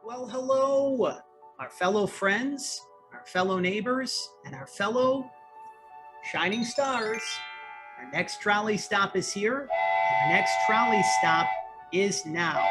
Well, hello, our fellow friends, our fellow neighbors, and our fellow shining stars. Our next trolley stop is here, and our next trolley stop is now.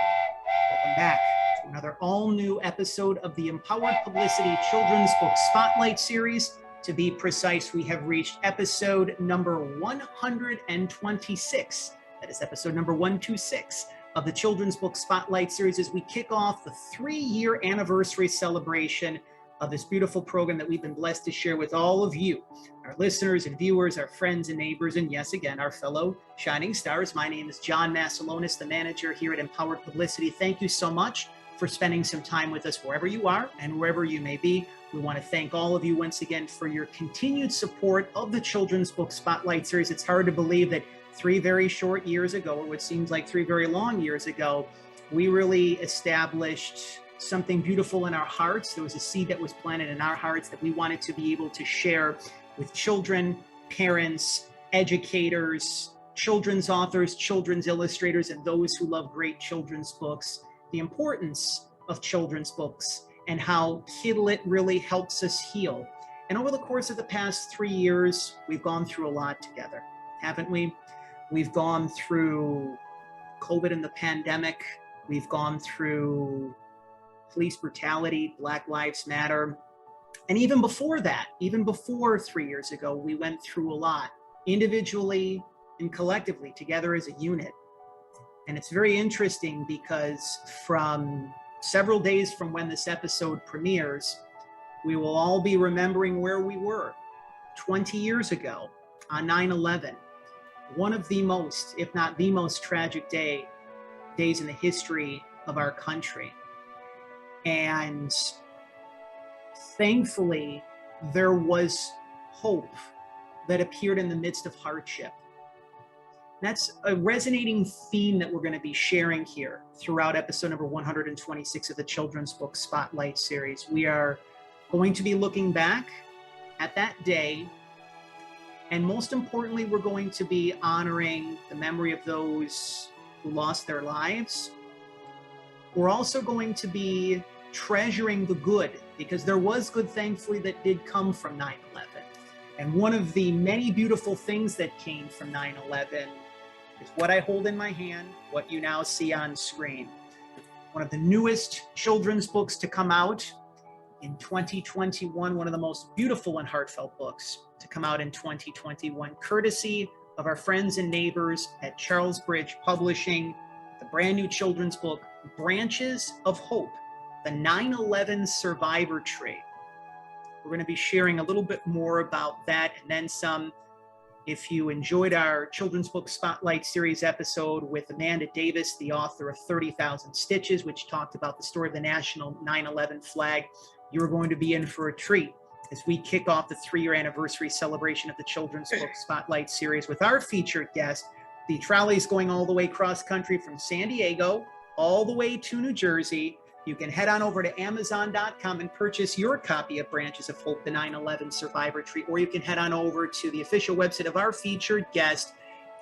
Welcome back to another all-new episode of the Empowered Publicity Children's Book Spotlight Series. To be precise, we have reached episode number 126. That is episode number 126 of the Children's Book Spotlight Series as we kick off the 3-year anniversary celebration of this beautiful program that we've been blessed to share with all of you, our listeners and viewers, our friends and neighbors, and yes, again, our fellow shining stars. My name is John Masiulionis, the manager here at Empowered Publicity. Thank you so much for spending some time with us wherever you are and wherever you may be. We want to thank all of you once again for your continued support of the Children's Book Spotlight Series. It's hard to believe that 3 very short years ago, or what seems like 3 very long years ago, we really established something beautiful in our hearts. There was a seed that was planted in our hearts that we wanted to be able to share with children, parents, educators, children's authors, children's illustrators, and those who love great children's books, the importance of children's books and how Kidlit really helps us heal. And over the course of the past 3 years, we've gone through a lot together, haven't we? We've gone through COVID and the pandemic. We've gone through police brutality, Black Lives Matter. And even before that, even before 3 years ago, we went through a lot, individually and collectively, together as a unit. And it's very interesting because from several days from when this episode premieres, we will all be remembering where we were 20 years ago on 9/11. One of the most, if not the most tragic days in the history of our country. And thankfully, there was hope that appeared in the midst of hardship. That's a resonating theme that we're going to be sharing here throughout episode number 126 of the Children's Book Spotlight Series. We are going to be looking back at that day, and most importantly, we're going to be honoring the memory of those who lost their lives. We're also going to be treasuring the good, because there was good, thankfully, that did come from 9/11. And one of the many beautiful things that came from 9/11 is what I hold in my hand, what you now see on screen. One of the newest children's books to come out in 2021, one of the most beautiful and heartfelt books to come out in 2021, courtesy of our friends and neighbors at Charlesbridge Publishing, the brand new children's book, Branches of Hope, the 9/11 Survivor Tree. We're going to be sharing a little bit more about that and then some. If you enjoyed our Children's Book Spotlight Series episode with Amanda Davis, the author of 30,000 Stitches, which talked about the story of the national 9/11 flag, you're going to be in for a treat as we kick off the 3-year anniversary celebration of the Children's Book Spotlight Series with our featured guest. The trolley's going all the way cross country from San Diego all the way to New Jersey. You can head on over to Amazon.com and purchase your copy of Branches of Hope, the 9/11 Survivor Tree, or you can head on over to the official website of our featured guest,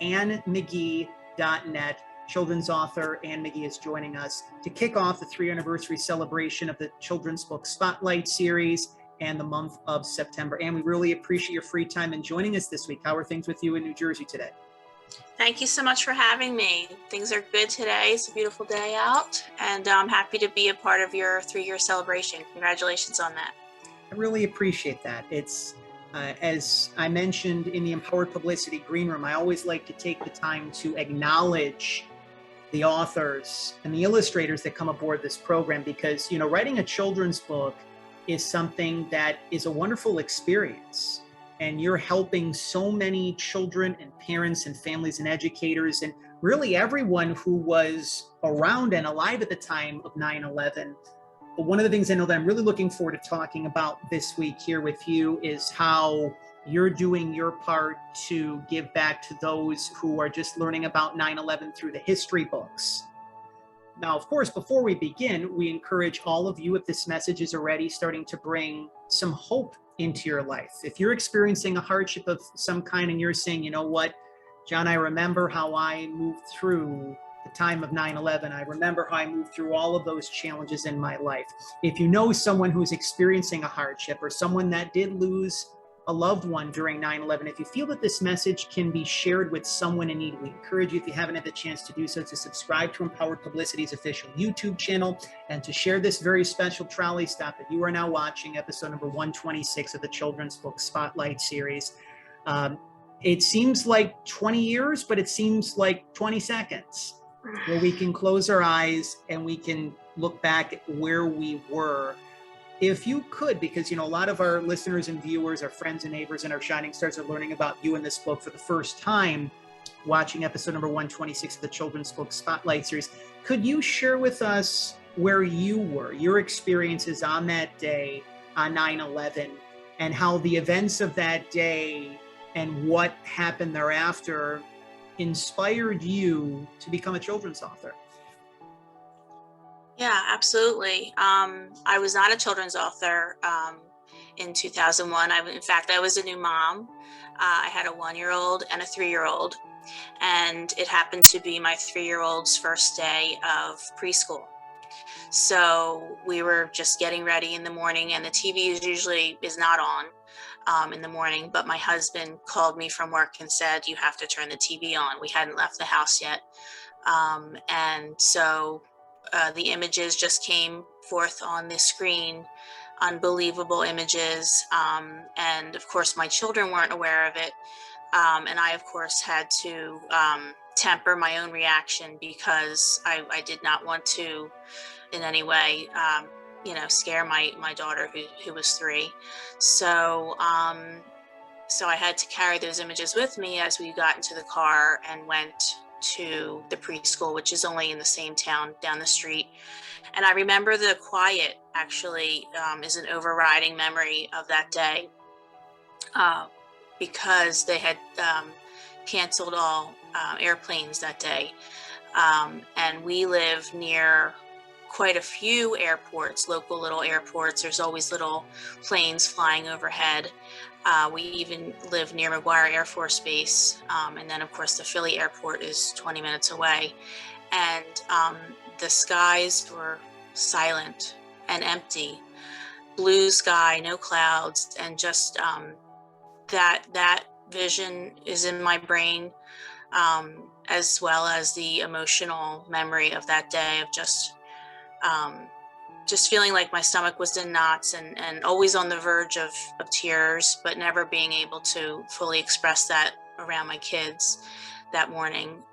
AnnMagee.net. Children's author Ann Magee is joining us to kick off the 3-year anniversary celebration of the Children's Book Spotlight Series and the month of September. Ann, we really appreciate your free time and joining us this week. How are things with you in New Jersey today? Thank you so much for having me. Things are good today. It's a beautiful day out, and I'm happy to be a part of your 3-year celebration. Congratulations on that. I really appreciate that. It's, as I mentioned in the Empowered Publicity Green Room, I always like to take the time to acknowledge the authors and the illustrators that come aboard this program because, writing a children's book is something that is a wonderful experience. And you're helping so many children and parents and families and educators and really everyone who was around and alive at the time of 9/11. But one of the things I know that I'm really looking forward to talking about this week here with you is how you're doing your part to give back to those who are just learning about 9/11 through the history books. Now, of course, before we begin, we encourage all of you, if this message is already starting to bring some hope into your life. If you're experiencing a hardship of some kind and you're saying, you know what, John, I remember how I moved through the the time of 9/11. I remember how I moved through all of those challenges in my life. If you know someone who's experiencing a hardship or someone that did lose a loved one during 9/11, if you feel that this message can be shared with someone in need, we encourage you, if you haven't had the chance to do so, to subscribe to Empowered Publicity's official YouTube channel and to share this very special trolley stop that you are now watching, episode number 126 of the Children's Book Spotlight series. It seems like 20 years, but it seems like 20 seconds where we can close our eyes and we can look back at where we were. If you could, because, you know, a lot of our listeners and viewers, our friends and neighbors and our shining stars are learning about you in this book for the first time, watching episode number 126 of the Children's Book Spotlight series. Could you share with us where you were, your experiences on that day on 9/11, and how the events of that day and what happened thereafter inspired you to become a children's author? Yeah, absolutely. I was not a children's author in 2001. In fact, I was a new mom. I had a 1-year-old and a 3-year-old, and it happened to be my 3-year-old's first day of preschool. So we were just getting ready in the morning, and the TV is not on in the morning. But my husband called me from work and said, "You have to turn the TV on." We hadn't left the house yet, and so. The images just came forth on the screen, unbelievable images. And of course, my children weren't aware of it. And I, of course, had to temper my own reaction because I did not want to in any way, scare my daughter who was 3. So I had to carry those images with me as we got into the car and went to the preschool, which is only in the same town down the street. And I remember the quiet actually is an overriding memory of that day because they had canceled all airplanes that day. And we live near quite a few airports, local little airports. There's always little planes flying overhead. We even live near McGuire Air Force Base. And then, of course, the Philly airport is 20 minutes away. And the skies were silent and empty. Blue sky, no clouds, and just that vision is in my brain, as well as the emotional memory of that day of just feeling like my stomach was in knots and always on the verge of tears, but never being able to fully express that around my kids that morning.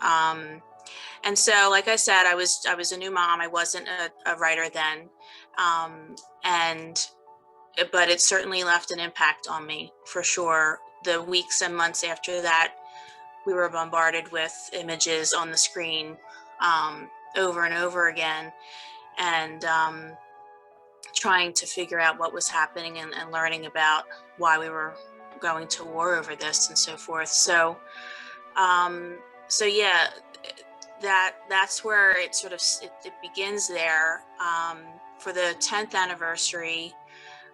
And so, like I said, I was a new mom. I wasn't a writer then. But it certainly left an impact on me for sure. The weeks and months after that, we were bombarded with images on the screen over and over again. And trying to figure out what was happening and learning about why we were going to war over this and so forth. So yeah, that's where it sort of it begins there. For the 10th anniversary,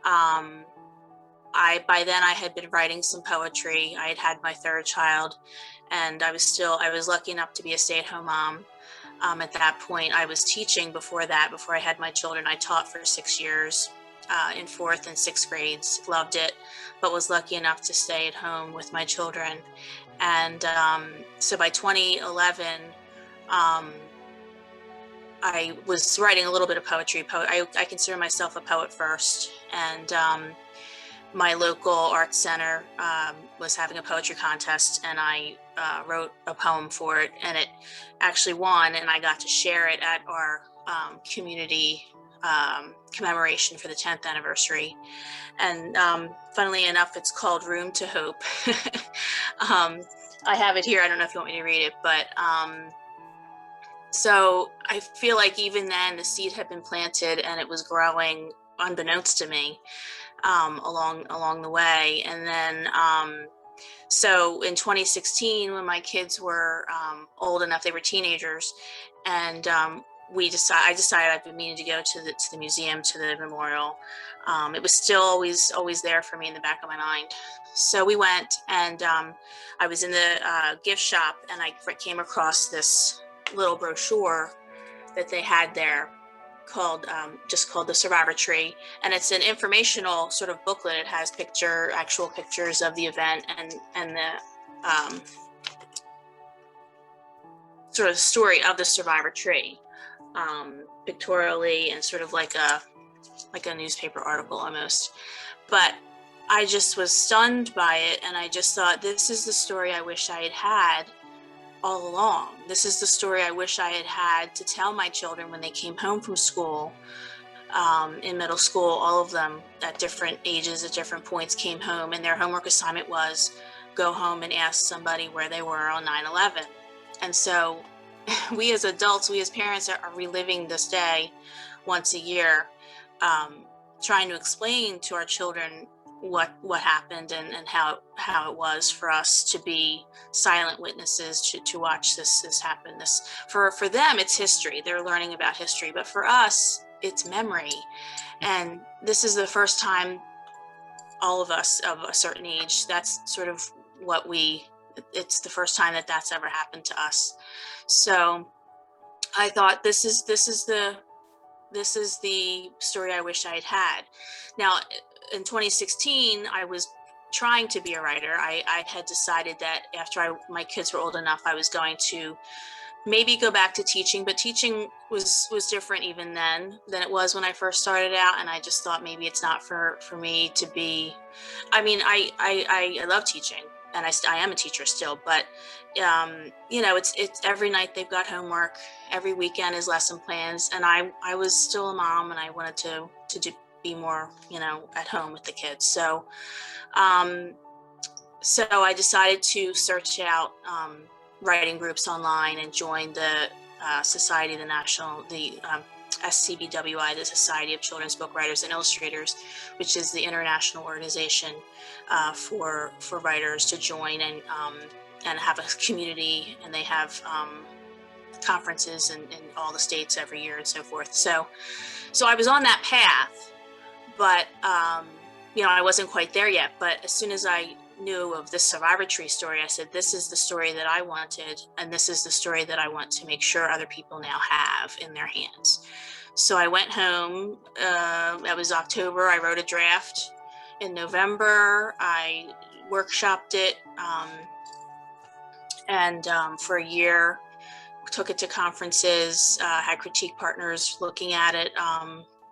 by then I had been writing some poetry. I had my 3rd child, and I was lucky enough to be a stay-at-home mom. At that point, I was teaching before I had my children. I taught for 6 years in 4th and 6th grades, loved it, but was lucky enough to stay at home with my children. And so by 2011, I was writing a little bit of poetry. I consider myself a poet first. And my local arts center was having a poetry contest, and I wrote a poem for it, and it actually won, and I got to share it at our community commemoration for the 10th anniversary. And funnily enough, it's called Room to Hope. I have it here. I don't know if you want me to read it, but so I feel like even then the seed had been planted and it was growing unbeknownst to me along the way. And then so in 2016, when my kids were old enough, they were teenagers, and I decided I've been meaning to go to the museum, to the memorial. It was still always there for me in the back of my mind. So we went, and I was in the gift shop, and I came across this little brochure that they had there called just called the Survivor Tree, and it's an informational sort of booklet. It has actual pictures of the event and the sort of story of the Survivor Tree, pictorially, and sort of like a newspaper article almost. But I just was stunned by it, and I just thought, this is the story I wish I had had all along. This is the story I wish I had had to tell my children when they came home from school. In middle school, all of them at different ages, at different points, came home, and their homework assignment was go home and ask somebody where they were on 9/11. And so we as adults, we as parents are reliving this day once a year, trying to explain to our children what happened and how it was for us to be silent witnesses to watch this happen. This for them, it's history. They're learning about history, but for us, it's memory. And this is the first time all of us of a certain age, that's sort of it's the first time that that's ever happened to us. So I thought, this is the story I wish I had had. Now, in 2016, I was trying to be a writer. I had decided that after my kids were old enough, I was going to maybe go back to teaching, but teaching was different even then than it was when I first started out. And I just thought, maybe it's not for me to be, I love teaching, and I am a teacher still, but it's every night they've got homework, every weekend is lesson plans, and I was still a mom, and I wanted to be more, at home with the kids. So I decided to search out writing groups online and join the Society, the SCBWI, the Society of Children's Book Writers and Illustrators, which is the international organization for writers to join and have a community, and they have conferences in all the states every year and so forth. So I was on that path, but I wasn't quite there yet. But as soon as I knew of this Survivor Tree story, I said, this is the story that I wanted, and this is the story that I want to make sure other people now have in their hands. So I went home. That was October. I wrote a draft. In November, I workshopped it, and for a year, took it to conferences, had critique partners looking at it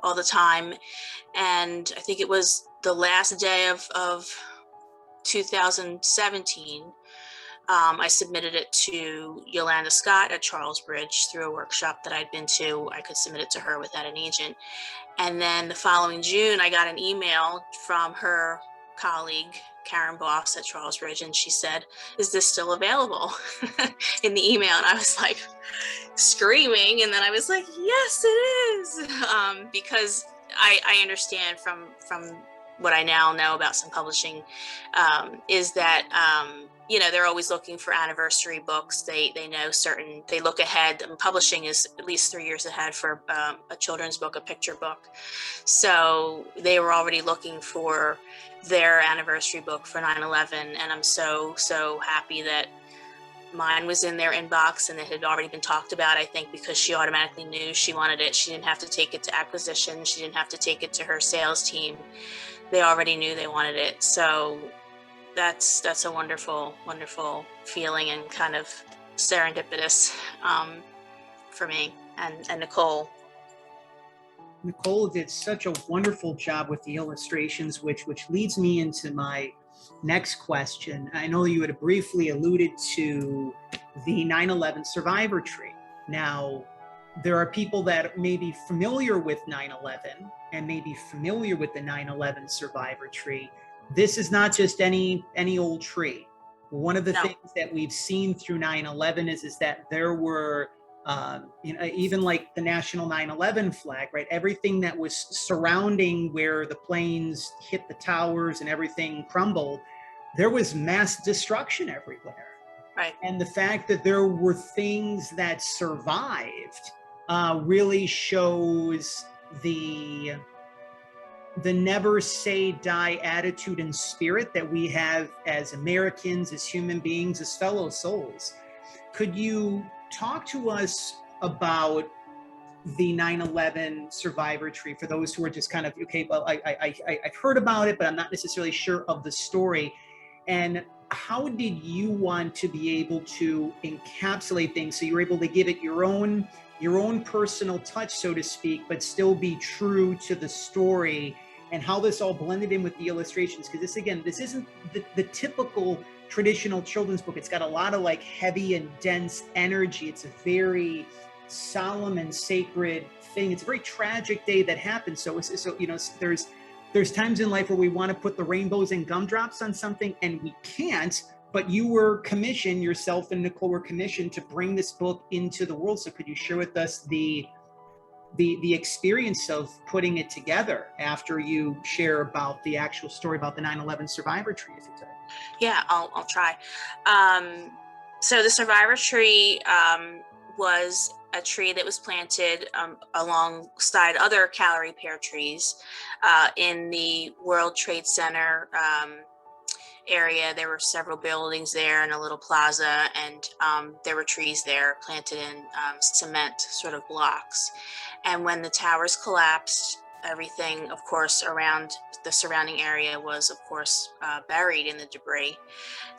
all the time. And I think it was the last day of 2017, I submitted it to Yolanda Scott at Charlesbridge through a workshop that I'd been to. I could submit it to her without an agent. And then the following June, I got an email from her colleague, Karen Boss at Charlesbridge, and she said, "Is this still available?" in the email. And I was like screaming. And then I was like, yes, it is. Because I understand from what I now know about some publishing, is that, they're always looking for anniversary books. They know they look ahead, and publishing is at least 3 years ahead for a children's book, a picture book. So they were already looking for their anniversary book for 9/11. And I'm so happy that mine was in their inbox, and it had already been talked about, I think, because she automatically knew she wanted it. She didn't have to take it to acquisition. She didn't have to take it to her sales team. They already knew they wanted it. So that's a wonderful, wonderful feeling, and kind of serendipitous for me and Nicole. Nicole did such a wonderful job with the illustrations, which leads me into my next question. I know you had briefly alluded to the 9/11 Survivor Tree. Now, there are people that may be familiar with 9/11 and may be familiar with the 9/11 Survivor Tree. This is not just any old tree. One of the things that we've seen through 9/11 is that there were, even like the national 9/11 flag, right? Everything that was surrounding where the planes hit the towers and everything crumbled, there was mass destruction everywhere. Right. And the fact that there were things that survived really shows the never say die attitude and spirit that we have as Americans, as human beings, as fellow souls. Could you talk to us about the 9/11 survivor tree for those who are just kind of, okay, well, I've heard about it, but I'm not necessarily sure of the story. And how did you want to be able to encapsulate things so you're able to give it your own personal touch, so to speak, but still be true to the story, and how this all blended in with the illustrations? Because this isn't the typical traditional children's book. It's got a lot of like heavy and dense energy. It's a very solemn and sacred thing. It's a very tragic day that happened. So you know, there's times in life where we want to put the rainbows and gumdrops on something and we can't, but you were commissioned, yourself and Nicole were commissioned to bring this book into the world. So could you share with us the experience of putting it together after you share about the actual story about the 9/11 survivor tree, if you could? Yeah, I'll try. So the survivor tree was a tree that was planted alongside other calorie pear trees in the World Trade Center area. There were several buildings there and a little plaza, and there were trees there planted in cement sort of blocks. And when the towers collapsed, everything, of course, around the surrounding area was, of course, buried in the debris.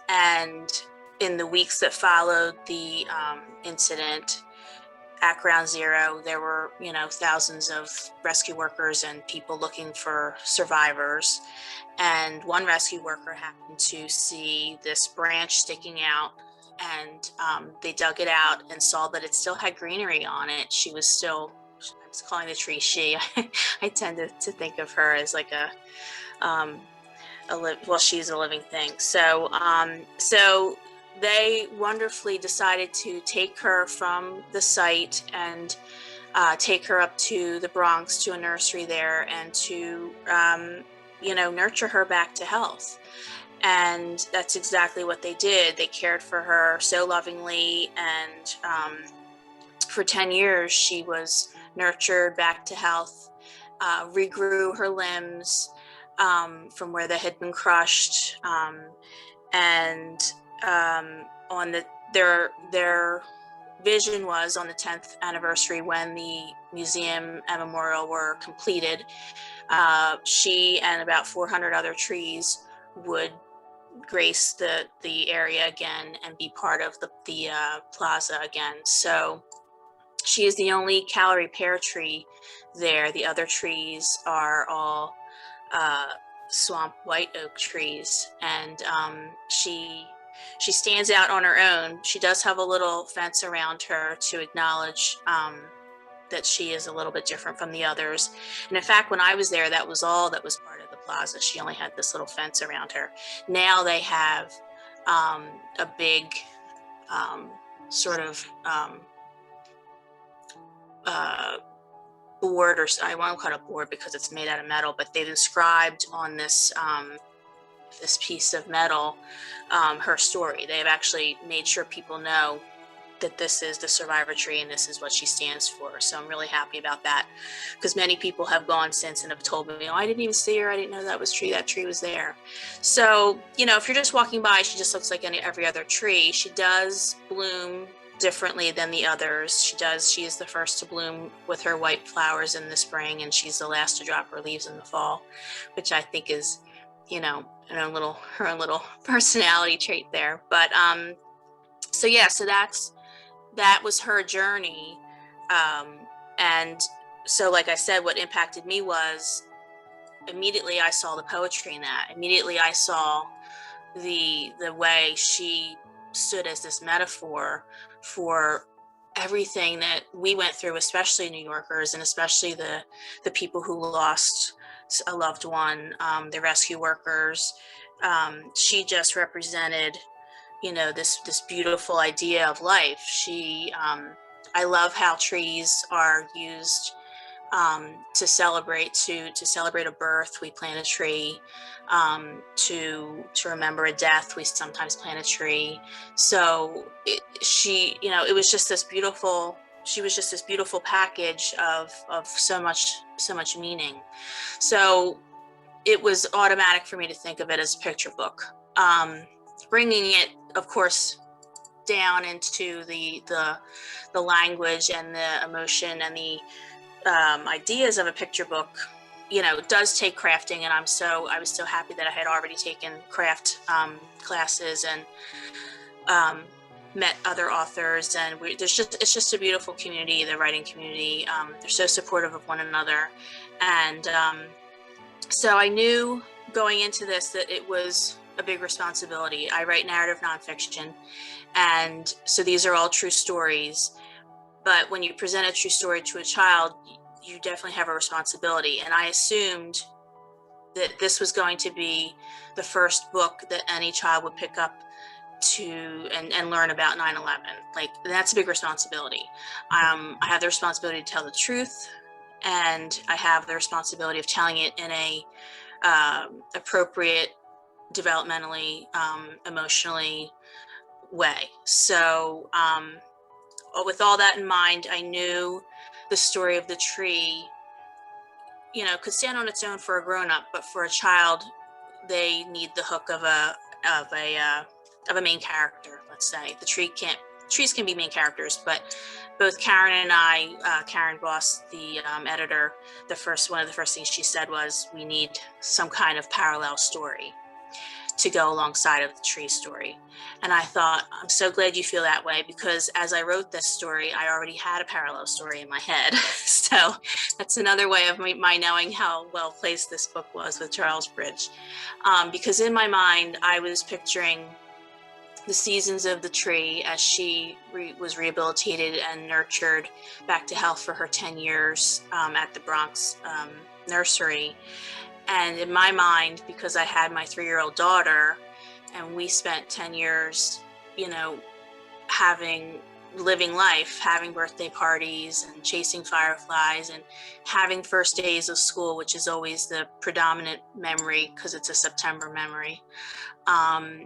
And in the weeks that followed the incident, at Ground Zero, there were, you know, thousands of rescue workers and people looking for survivors. And one rescue worker happened to see this branch sticking out, and they dug it out and saw that it still had greenery on it. She was still, I was calling the tree she. I tend to think of her as like she's a living thing. So they wonderfully decided to take her from the site and take her up to the Bronx to a nursery there and to, nurture her back to health. And that's exactly what they did. They cared for her so lovingly. And for 10 years, she was nurtured back to health, regrew her limbs from where they had been crushed. Their vision was on the 10th anniversary, when the museum and memorial were completed, she and about 400 other trees would grace the area again and be part of the plaza again. So she is the only calorie pear tree there. The other trees are all swamp white oak trees, and she stands out on her own. She does have a little fence around her to acknowledge that she is a little bit different from the others. And in fact, when I was there, that was all that was part of the plaza. She only had this little fence around her. Now they have a big board, or I won't call it a board because it's made out of metal, but they've inscribed on this this piece of metal her story. They've actually made sure people know that this is the survivor tree and this is what she stands for. So I'm really happy about that, because many people have gone since and have told me, I didn't even see her. I didn't know that tree was there. So, if you're just walking by, she just looks like every other tree. She does bloom differently than the others. She is the first to bloom with her white flowers in the spring, and she's the last to drop her leaves in the fall, which I think is, her own little personality trait there. But so that was her journey. And so, like I said, what impacted me was immediately I saw the poetry in that. Immediately I saw the way she stood as this metaphor for everything that we went through, especially New Yorkers, and especially the people who lost a loved one, the rescue workers. She just represented, this beautiful idea of life. I love how trees are used to celebrate a birth. We plant a tree. To remember a death, we sometimes plant a tree. So it was just this beautiful. She was just this beautiful package of so much meaning. So it was automatic for me to think of it as a picture book. Bringing it, of course, down into the language and the emotion and the ideas of a picture book, you know, does take crafting. And I was so happy that I had already taken craft classes and met other authors, and it's just a beautiful community, the writing community. They're so supportive of one another. And so I knew going into this that it was a big responsibility. I write narrative nonfiction, and so these are all true stories. But when you present a true story to a child, you definitely have a responsibility. And I assumed that this was going to be the first book that any child would pick up to and learn about 9/11. Like, that's a big responsibility. I have the responsibility to tell the truth, and I have the responsibility of telling it in a appropriate, developmentally, emotionally way. So with all that in mind, I knew the story of the tree, you know, could stand on its own for a grown-up, but for a child, they need the hook of a main character. Let's say trees can be main characters, but both Karen and I, Karen Boss, the editor, one of the first things she said was, we need some kind of parallel story to go alongside of the tree story. And I thought, I'm so glad you feel that way, because as I wrote this story, I already had a parallel story in my head. So that's another way of my knowing how well placed this book was with Charlesbridge. Because in my mind, I was picturing the seasons of the tree as she was rehabilitated and nurtured back to health for her 10 years at the Bronx nursery. And in my mind, because I had my 3-year-old daughter, and we spent 10 years, you know, living life, having birthday parties and chasing fireflies and having first days of school, which is always the predominant memory because it's a September memory.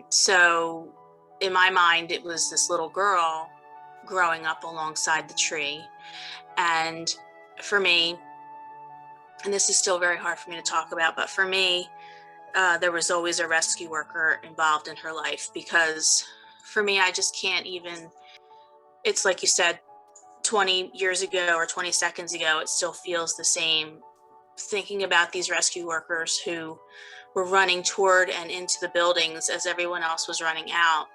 So in my mind, it was this little girl growing up alongside the tree. And for me, and this is still very hard for me to talk about, but for me, there was always a rescue worker involved in her life, because for me, I just can't even, it's like you said, 20 years ago or 20 seconds ago, it still feels the same. Thinking about these rescue workers who were running toward and into the buildings as everyone else was running out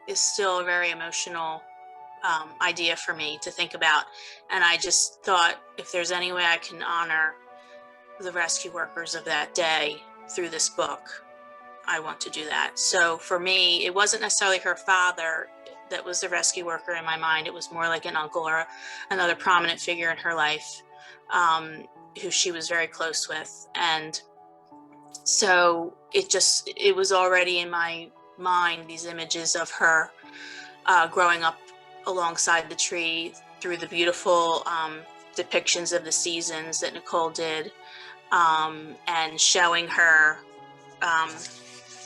is still a very emotional idea for me to think about. And I just thought, if there's any way I can honor the rescue workers of that day through this book, I want to do that. So for me, it wasn't necessarily her father that was the rescue worker in my mind. It was more like an uncle or another prominent figure in her life who she was very close with. And so it was already in my mind, these images of her growing up alongside the tree through the beautiful depictions of the seasons that Nicole did, and showing her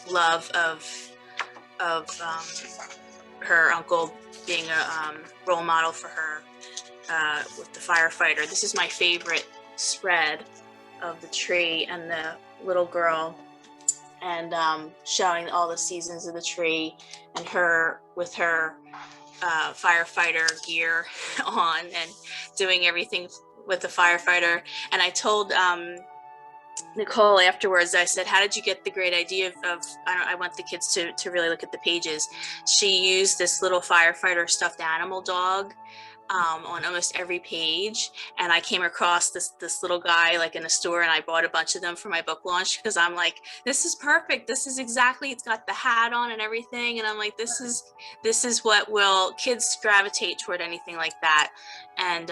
love of her uncle being a role model for her with the firefighter. This is my favorite spread of the tree and the little girl, and showing all the seasons of the tree and her with her firefighter gear on and doing everything with the firefighter. And I told Nicole afterwards, I said, how did you get the great idea of I want the kids to really look at the pages. She used this little firefighter stuffed animal dog on almost every page. And I came across this little guy like in a store, and I bought a bunch of them for my book launch, because I'm like, this is perfect. This is exactly, it's got the hat on and everything. And I'm like, this is what will kids gravitate toward, anything like that. And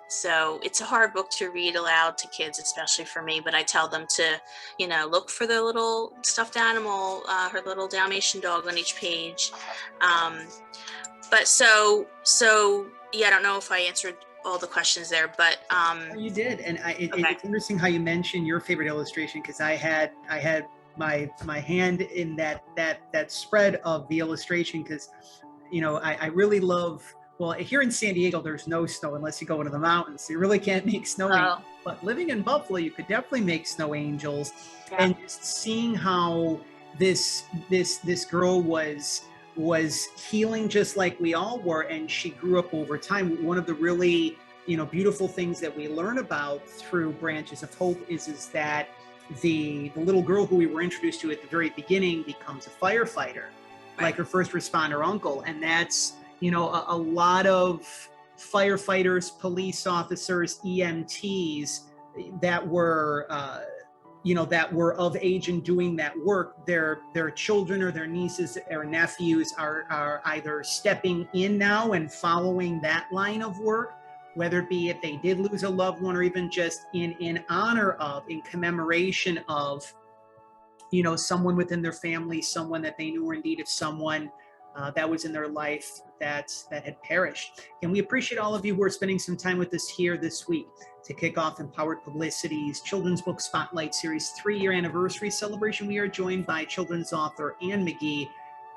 so it's a hard book to read aloud to kids, especially for me, but I tell them to, you know, look for the little stuffed animal, her little Dalmatian dog on each page. But so yeah, I don't know if I answered all the questions there, but you did. And okay. It's interesting how you mentioned your favorite illustration, because I had my hand in that spread of the illustration, because you know I really love, well, here in San Diego there's no snow unless you go into the mountains, so you really can't make snow angels. But living in Buffalo, you could definitely make snow angels. Yeah. And just seeing how this girl was was healing just like we all were, and she grew up over time. One of the really, beautiful things that we learn about through Branches of Hope is that the little girl who we were introduced to at the very beginning becomes a firefighter, like her first responder uncle. And that's, a lot of firefighters, police officers, EMTs that were, that were of age and doing that work. Their children or their nieces or nephews are either stepping in now and following that line of work, whether it be if they did lose a loved one, or even just in honor of, in commemoration of, someone within their family, someone that they knew, or indeed if someone that was in their life that had perished. And we appreciate all of you who are spending some time with us here this week to kick off Empowered Publicity's Children's Book Spotlight Series 3-year anniversary celebration. We are joined by children's author Ann Magee,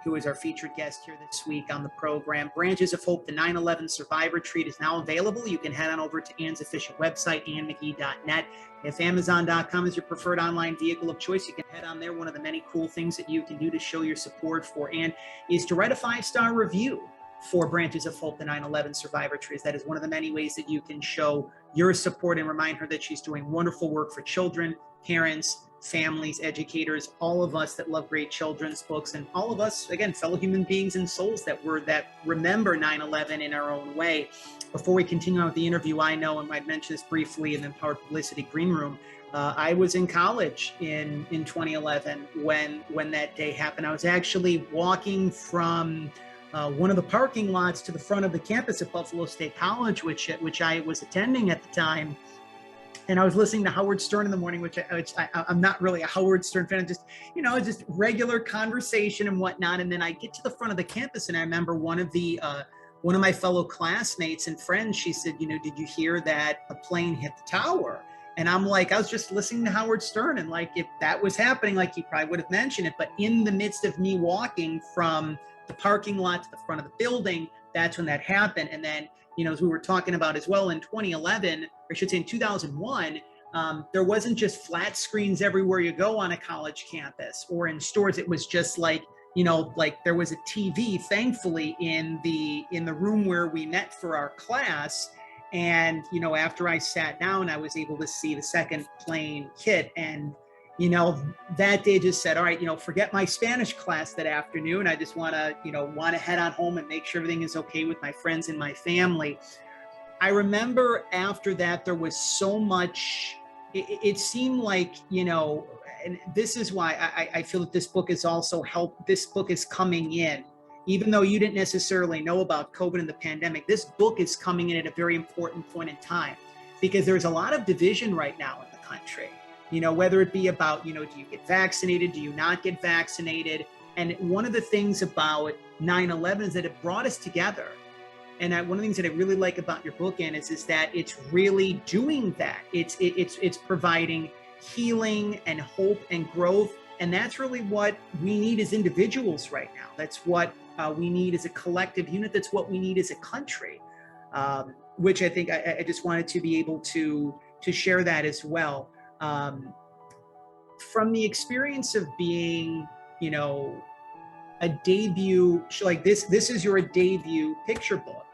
who is our featured guest here this week on the program. Branches of Hope, the 9/11 Survivor Treat, is now available. You can head on over to Ann's official website, annmagee.net. If Amazon.com is your preferred online vehicle of choice, you can head on there. One of the many cool things that you can do to show your support for Ann is to write a 5-star review for Branches of Hope, the 9/11 Survivor Trees. That is one of the many ways that you can show your support and remind her that she's doing wonderful work for children, parents, families, educators, all of us that love great children's books, and all of us, again, fellow human beings and souls that remember 9/11 in our own way. Before we continue on with the interview, I know, and I'd mention this briefly in the Empowered Publicity Green Room, I was in college in 2011 when that day happened. I was actually walking from one of the parking lots to the front of the campus at Buffalo State College, which I was attending at the time. And I was listening to Howard Stern in the morning, which I'm not really a Howard Stern fan. Just, just regular conversation and whatnot. And then I get to the front of the campus, and I remember one of my fellow classmates and friends, she said, did you hear that a plane hit the tower? And I'm like, I was just listening to Howard Stern, and like, if that was happening, like, he probably would have mentioned it. But in the midst of me walking from the parking lot to the front of the building, that's when that happened. And then, as we were talking about as well, in 2011, or I should say in 2001, there wasn't just flat screens everywhere you go on a college campus or in stores. It was just like there was a TV, thankfully, in the room where we met for our class. And, after I sat down, I was able to see the second plane hit. And, that day just said, all right, forget my Spanish class that afternoon. I just want to head on home and make sure everything is okay with my friends and my family. I remember after that, there was so much, it seemed like, and this is why I feel that this book is also this book is coming in, even though you didn't necessarily know about COVID and the pandemic, this book is coming in at a very important point in time, because there's a lot of division right now in the country. Whether it be about, do you get vaccinated? Do you not get vaccinated? And one of the things about 9/11 is that it brought us together. And one of the things that I really like about your book, Ann, is that it's really doing that. It's providing healing and hope and growth. And that's really what we need as individuals right now. That's what we need as a collective unit. That's what we need as a country, which I think I just wanted to be able to share that as well. From the experience of being, a debut, like this is your debut picture book.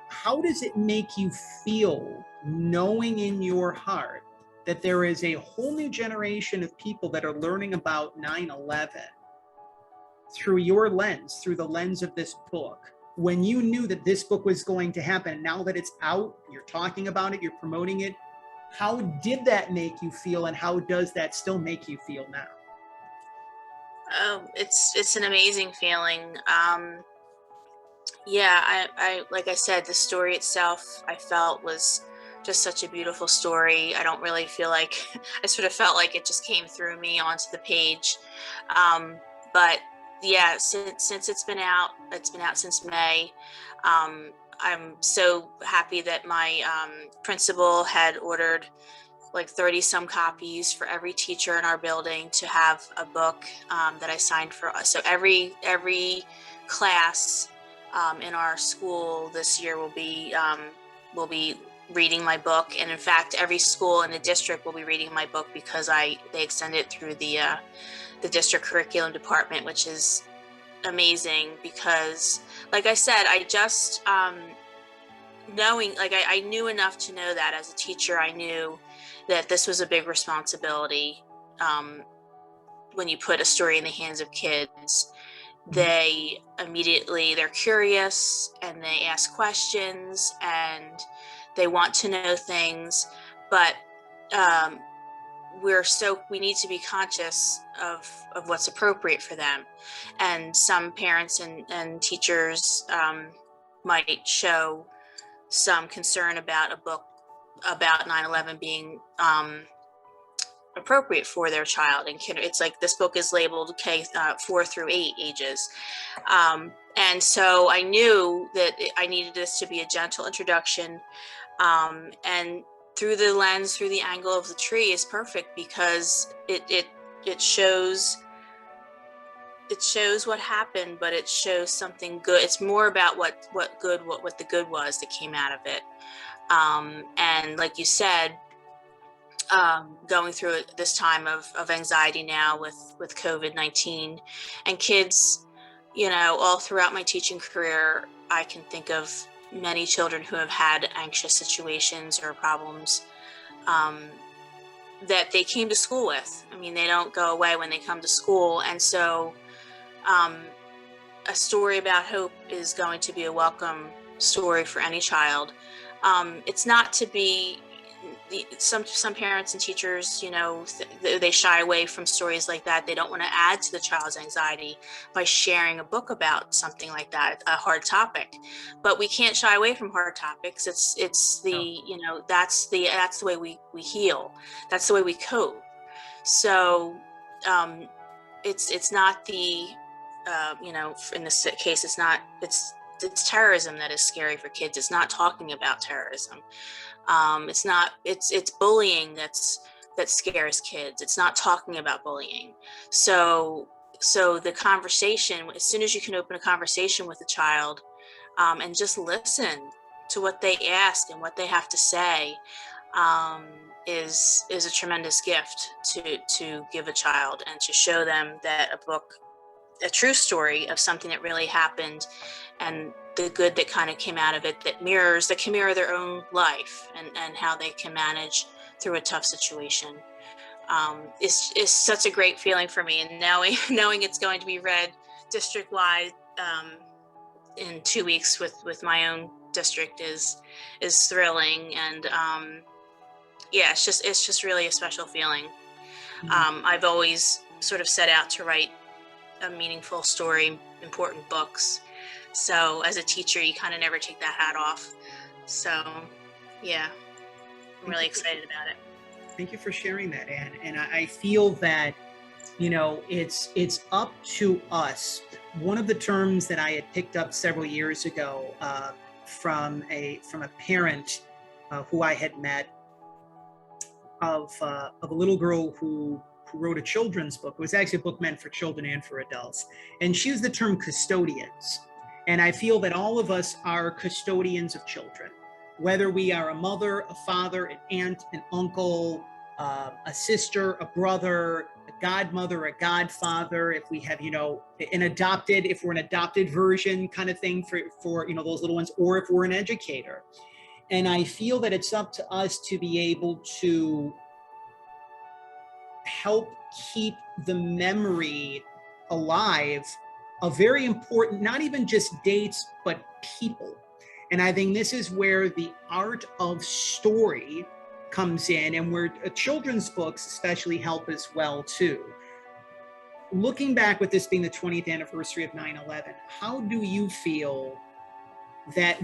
How does it make you feel knowing in your heart that there is a whole new generation of people that are learning about 9/11 through your lens, through the lens of this book? When you knew that this book was going to happen, now that it's out, you're talking about it, you're promoting it, how did that make you feel, and how does that still make you feel now? Oh, it's an amazing feeling. I like I said, the story itself, I felt, was just such a beautiful story. I don't really feel like I sort of felt like it just came through me onto the page. But yeah, since it's been out since May. I'm so happy that my principal had ordered like 30 some copies for every teacher in our building to have a book that I signed for us. So every class in our school this year will be reading my book, and in fact, every school in the district will be reading my book because they extend it through the district curriculum department, which is amazing because, like I said, I just knowing, like I knew enough to know that as a teacher, I knew that this was a big responsibility. When you put a story in the hands of kids, they're curious and they ask questions and they want to know things, but we need to be conscious of what's appropriate for them. And some parents and teachers might show some concern about a book about 9/11 being appropriate for their child. And it's like this book is labeled K 4 through 8 ages. And so I knew that I needed this to be a gentle introduction. And through the angle of the tree is perfect because it shows what happened, but it shows something good. It's more about what the good was that came out of it. And like you said, going through this time of anxiety now with COVID-19 and kids, all throughout my teaching career, I can think of many children who have had anxious situations or problems that they came to school with. I mean, they don't go away when they come to school. And so a story about hope is going to be a welcome story for any child. It's not to be, some parents and teachers, they shy away from stories like that. They don't want to add to the child's anxiety by sharing a book about something like that, a hard topic. But we can't shy away from hard topics. It's the, that's the way we heal. That's the way we cope. So it's not the, in this case, it's terrorism that is scary for kids. It's not talking about terrorism. It's bullying that scares kids. It's not talking about bullying. So the conversation, as soon as you can open a conversation with a child, and just listen to what they ask and what they have to say, is a tremendous gift to give a child, and to show them that a true story of something that really happened and the good that kind of came out of it, that can mirror their own life and how they can manage through a tough situation, is such a great feeling for me. And knowing it's going to be read district-wide in 2 weeks with my own district is thrilling. And it's just really a special feeling. I've always sort of set out to write a meaningful story, important books. So as a teacher, you kind of never take that hat off. So yeah, I'm really excited about it. Thank you for sharing that, Anne. And I feel that, it's up to us. One of the terms that I had picked up several years ago from a parent who I had met of a little girl who wrote a children's book. It was actually a book meant for children and for adults. And she used the term custodians. And I feel that all of us are custodians of children, whether we are a mother, a father, an aunt, an uncle, a sister, a brother, a godmother, a godfather, if we have, if we're an adopted version kind of thing for those little ones, or if we're an educator. And I feel that it's up to us to be able to help keep the memory alive of very important, not even just dates, but people. And I think this is where the art of story comes in, and where children's books especially help as well too. Looking back, with this being the 20th anniversary of 9/11, how do you feel that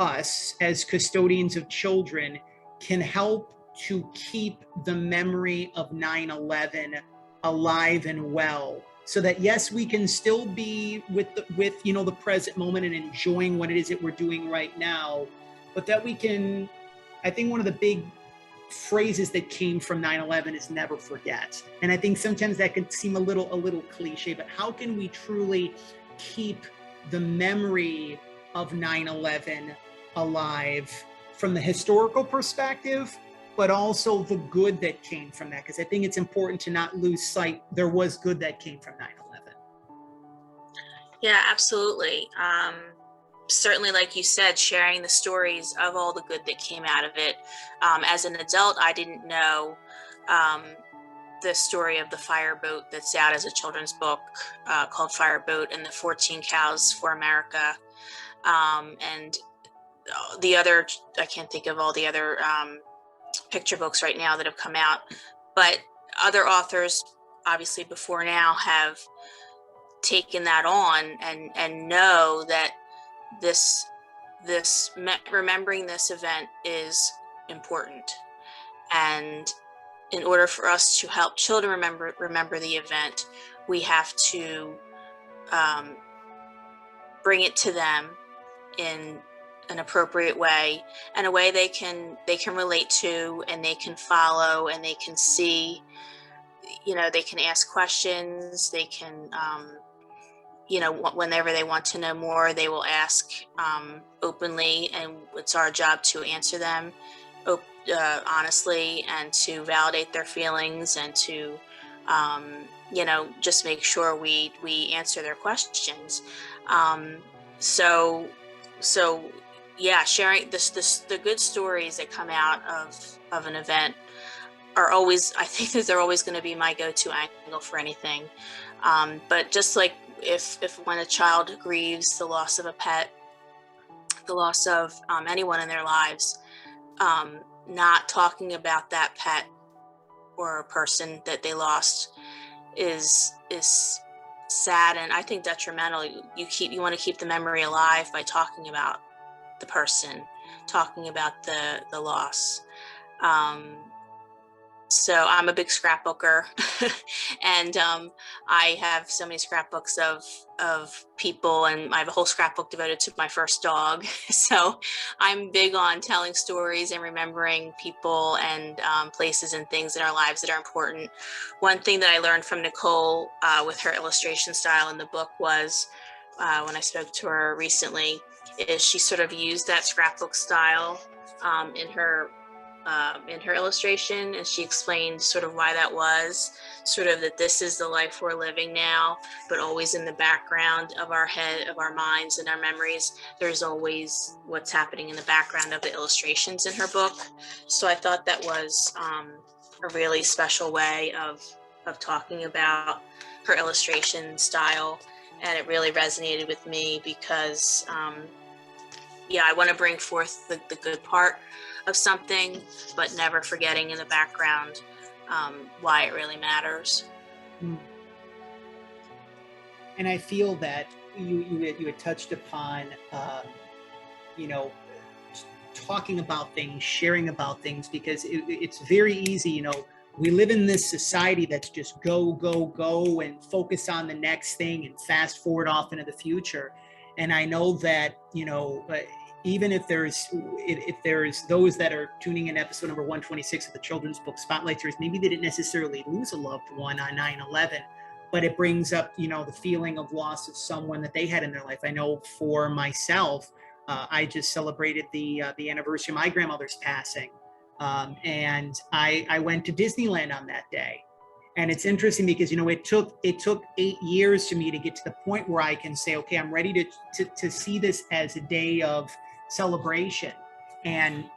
us as custodians of children, can help to keep the memory of 9/11 alive and well, so that yes, we can still be with the present moment and enjoying what it is that we're doing right now, but that we can, I think one of the big phrases that came from 9/11 is never forget. And I think sometimes that can seem a little cliche, but how can we truly keep the memory of 9/11 alive from the historical perspective, but also the good that came from that? Because I think it's important to not lose sight there was good that came from 9/11. Yeah, absolutely. Certainly, like you said, sharing the stories of all the good that came out of it. As an adult, I didn't know um, the story of the fireboat that's out as a children's book called Fireboat and the 14 Cows for America. And the other, I can't think of all the other picture books right now that have come out, but other authors, obviously before now, have taken that on and know that this remembering this event is important. And in order for us to help children remember the event, we have to bring it to them in an appropriate way, and a way they can relate to, and they can follow, and they can see. They can ask questions. They can, whenever they want to know more, they will ask openly, and it's our job to answer them honestly, and to validate their feelings, and to just make sure we answer their questions. So yeah, sharing the good stories that come out of an event are always, I think that they're always going to be my go-to angle for anything. But just like if when a child grieves the loss of a pet, the loss of anyone in their lives, not talking about that pet or a person that they lost is sad, and I think detrimental. You want to keep the memory alive by talking about the person, talking about the loss. So I'm a big scrapbooker, and I have so many scrapbooks of people, and I have a whole scrapbook devoted to my first dog. So I'm big on telling stories and remembering people and places and things in our lives that are important. One thing that I learned from Nicole with her illustration style in the book was, when I spoke to her recently, is she sort of used that scrapbook style in her illustration, and she explained sort of why that was, sort of that this is the life we're living now, but always in the background of our head, of our minds and our memories, there's always what's happening in the background of the illustrations in her book. So I thought that was a really special way of talking about her illustration style, and it really resonated with me because I want to bring forth the good part of something, but never forgetting in the background why it really matters. And I feel that you had touched upon, talking about things, sharing about things, because it's very easy, we live in this society that's just go, go, go, and focus on the next thing and fast forward off into the future. And I know that, even if there's those that are tuning in episode number 126 of the Children's Book Spotlight Series, maybe they didn't necessarily lose a loved one on 9/11, but it brings up, the feeling of loss of someone that they had in their life. I know for myself, I just celebrated the anniversary of my grandmother's passing. And I went to Disneyland on that day. And it's interesting because, it took 8 years for me to get to the point where I can say, okay, I'm ready to see this as a day of celebration. And,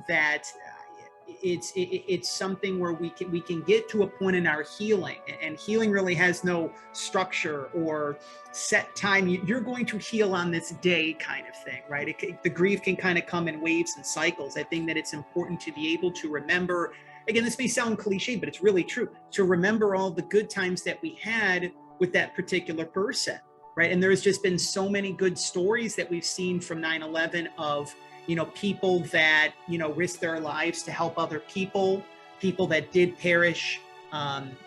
that it's something where we can get to a point in our healing, and healing really has no structure or set time. You're going to heal on this day kind of thing, right? The grief can kind of come in waves and cycles. I think that it's important to be able to remember. Again, this may sound cliche, but it's really true, to remember all the good times that we had with that particular person, right? And there's just been so many good stories that we've seen from 9/11 of, people that, risked their lives to help other people that did perish.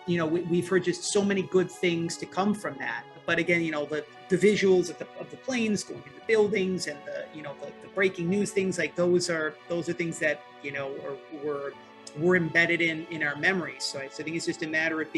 We've heard just so many good things to come from that. But again, the visuals of the planes going into buildings, and the breaking news things like those are things that, were embedded in our memories. So I think it's just a matter of